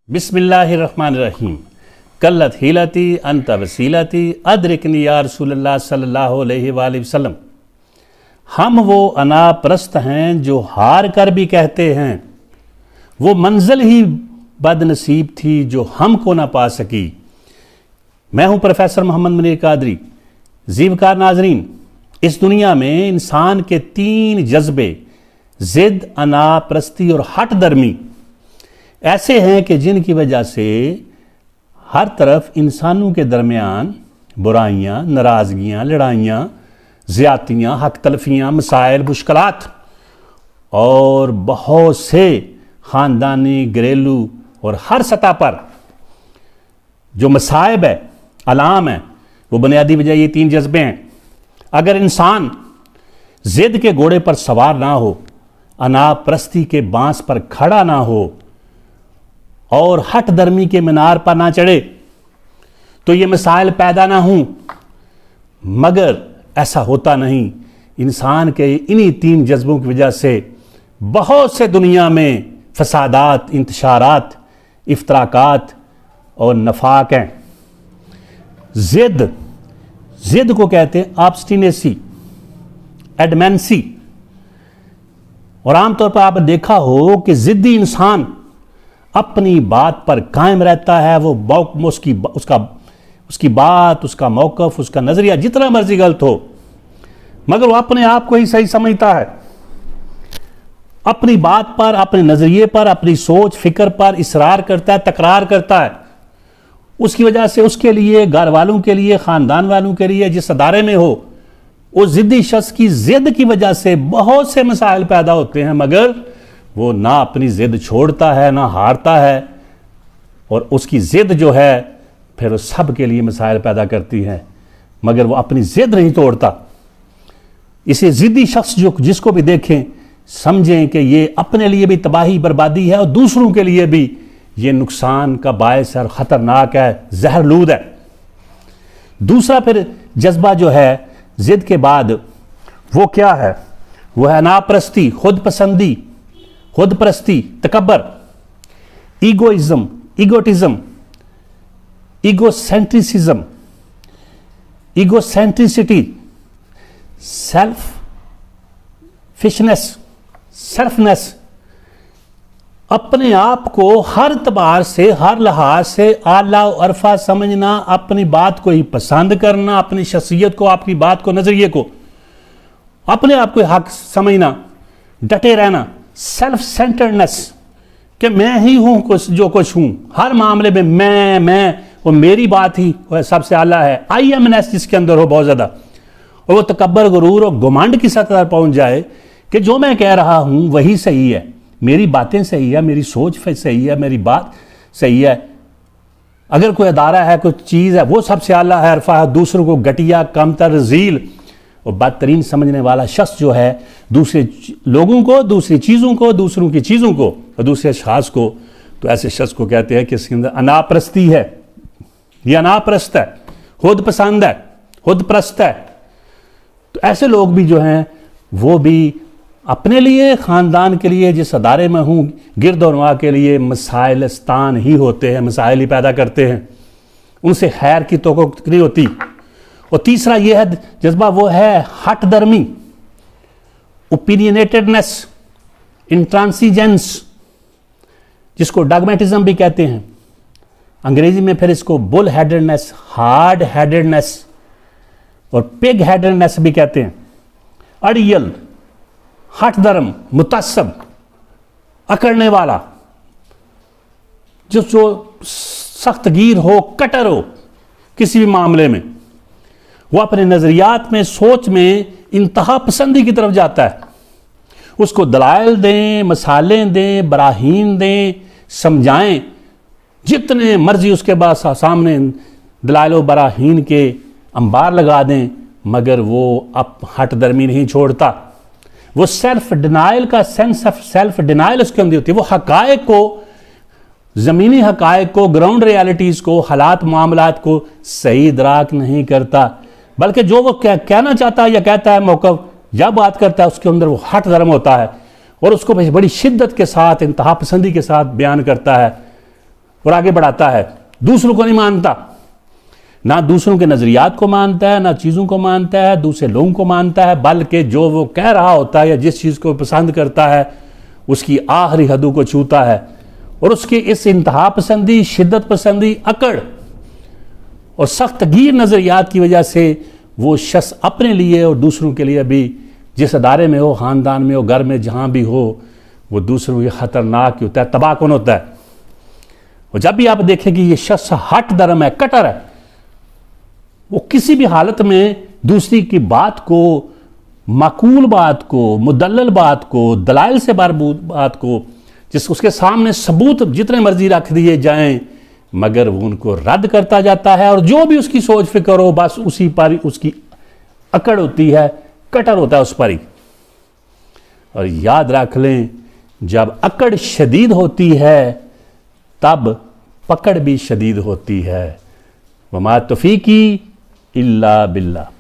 बिस्मिल्लाहिर्रहमानिर्रहीम। कल्लत हीलती अंत वसीलती अदरिकनी या रसूलल्लाह सल्लल्लाहु अलैहि वसल्लम। हम वो अनापरस्त हैं जो हार कर भी कहते हैं वो मंजिल ही बदनसीब थी जो हमको ना पा सकी। मैं हूं प्रोफेसर मोहम्मद मुनीर कादरी। जीवकार नाजरीन, इस दुनिया में इंसान के 3 जज्बे जिद, अनापरस्ती और हट दर्मी ऐसे हैं कि जिनकी वजह से हर तरफ इंसानों के दरमियान बुराइयां, नाराज़गियां, लड़ाइयां, ज़्यादतियां, हक तलफियां, मसाइल, मुश्किलात और बहुत से ख़ानदानी, घरेलू और हर सतह पर जो मसाइब है, अलाम है, वो बुनियादी वजह ये 3 जज्बे हैं। अगर इंसान जिद के घोड़े पर सवार ना हो, अनापरस्ती के बांस पर खड़ा ना हो और हट दर्मी के मीनार पर ना चढ़े तो ये मसाइल पैदा ना हों। मगर ऐसा होता नहीं। इंसान के इन्हीं 3 जज्बों की वजह से बहुत से दुनिया में फसादात, इंतशारात, इफ्तराकात और नफाक हैं। जिद को कहते हैं ऑब्स्टिनेसी, एडमेंसी। और आमतौर पर आपने देखा हो कि जिद्दी इंसान अपनी बात पर कायम रहता है। वो उसकी बात, उसका मौकफ, उसका नजरिया जितना मर्जी गलत हो, मगर वो अपने आप को ही सही समझता है। अपनी बात पर, अपने नजरिए पर, अपनी सोच फिक्र पर इसरार करता है, तकरार करता है। उसकी वजह से उसके लिए, घर वालों के लिए, खानदान वालों के लिए, जिस अदारे में हो, उस जिद्दी शख्स की जिद की वजह से बहुत से मसाइल पैदा होते हैं। मगर वो ना अपनी जिद छोड़ता है, ना हारता है, और उसकी जिद जो है फिर सब के लिए मसाइल पैदा करती है, मगर वो अपनी जिद नहीं तोड़ता। इसे जिद्दी शख्स जिसको भी देखें समझें कि ये अपने लिए भी तबाही बर्बादी है और दूसरों के लिए भी ये नुकसान का बायस और ख़तरनाक है, जहरलूद है। दूसरा फिर जज्बा जो है जिद के बाद वो क्या है? वो है अनापरस्ती, खुद परस्ती, तकब्बर, ईगोटिज्म, ईगोसेंट्रिसिटी, सेल्फनेस। अपने आप को हर तबार से, हर लिहाज से आला और अरफा समझना, अपनी बात को ही पसंद करना, अपनी शख्सियत को, अपनी बात को, नजरिए को, अपने आप को हक समझना, डटे रहना। सेल्फ सेंटर्डनेस कि मैं ही हूं जो कुछ हूं, हर मामले में मैं और मेरी बात ही सबसे आला है। IMNS जिसके अंदर हो बहुत ज्यादा, और वो तकब्बर, गुरूर और घुमंड की सतह पर पहुंच जाए कि जो मैं कह रहा हूं वही सही है, मेरी बातें सही है, मेरी सोच सही है, मेरी बात सही है। अगर कोई अदारा है, कोई चीज़ है, वो सबसे आला है, अरफा है। दूसरों को घटिया, कमतर, ज़ील और बदतरीन समझने वाला शख्स जो है, दूसरे लोगों को, दूसरी चीज़ों को, दूसरों की चीज़ों को और दूसरे अशख़ास को, तो ऐसे शख्स को कहते हैं कि इसके अंदर अनापरस्ती है। ये अनापरस्त है, खुद पसंद है, खुद परस्त है। तो ऐसे लोग भी जो हैं वो भी अपने लिए, ख़ानदान के लिए, जिस अदारे में हूँ, गिरद और नवा के लिए मसाइलस्तान ही होते हैं, मसाइल ही पैदा करते हैं। उनसे खैर की तो नहीं होती। और तीसरा ये है जज्बा, वो है हट दर्मी, ओपिनियनेटेडनेस, इंट्रांसिजेंस, जिसको डॉगमेटिज्म भी कहते हैं। अंग्रेजी में फिर इसको बुल हेडेडनेस, हार्ड हेडेडनेस और पिग हेडेडनेस भी कहते हैं। अड़ियल, हट दर्म, मुतस्सब, अकड़ने वाला, जो सख्तगीर हो, कटर हो किसी भी मामले में। वो अपने नजरियात में, सोच में इंतहा पसंदी की तरफ जाता है। उसको दलाइल दें, मसाले दें, बराहीन दें, समझाएं, जितने मर्जी उसके बाद सामने दलाइल और बराहीन के अंबार लगा दें, मगर वो अब हट दर्मी नहीं छोड़ता। वो सेल्फ डिनाइल का सेंस ऑफ सेल्फ डिनाइल उसके अंदर होती है। वो हकायक को, ज़मीनी हकायक को, ग्राउंड रियलिटीज़ को, हालात मामलात को सही इदराक नहीं करता, बल्कि जो वो कहना चाहता है या कहता है, मौक़िफ़ या बात करता है, उसके अंदर वो हट दर्म होता है और उसको बड़ी शिद्दत के साथ, इंतहा पसंदी के साथ बयान करता है। और आगे बढ़ाता है, दूसरों को नहीं मानता, ना दूसरों के नज़रियात को मानता है, ना चीज़ों को मानता है, दूसरे लोगों को मानता है, बल्कि जो वो कह रहा होता है या जिस चीज़ को पसंद करता है उसकी आखिरी हदों को छूता है। और उसकी इस इंतहा पसंदी, शिद्दत पसंदी, अकड़ और सख्त गिर नज़रियात की वजह से वो शख्स अपने लिए और दूसरों के लिए भी, जिस अदारे में हो, ख़ानदान में हो, घर में, जहाँ भी हो, वो दूसरों के ख़तरनाक होता है, तबाह कौन होता है। और जब भी आप देखें कि ये शख्स हट धर्म है, कटर है, वो किसी भी हालत में दूसरी की बात को, माकूल बात को, मुदल्लल बात को, दलाइल से भरपूर बात को, जिस उसके सामने सबूत जितने मर्जी रख दिए जाएं, मगर वो उनको रद्द करता जाता है। और जो भी उसकी सोच फिक्र हो, बस उसी पर उसकी अकड़ होती है, कटर होता है उस पर ही। और याद रख लें, जब अकड़ शदीद होती है तब पकड़ भी शदीद होती है। वमा तौफीकी इल्ला बिल्लाह।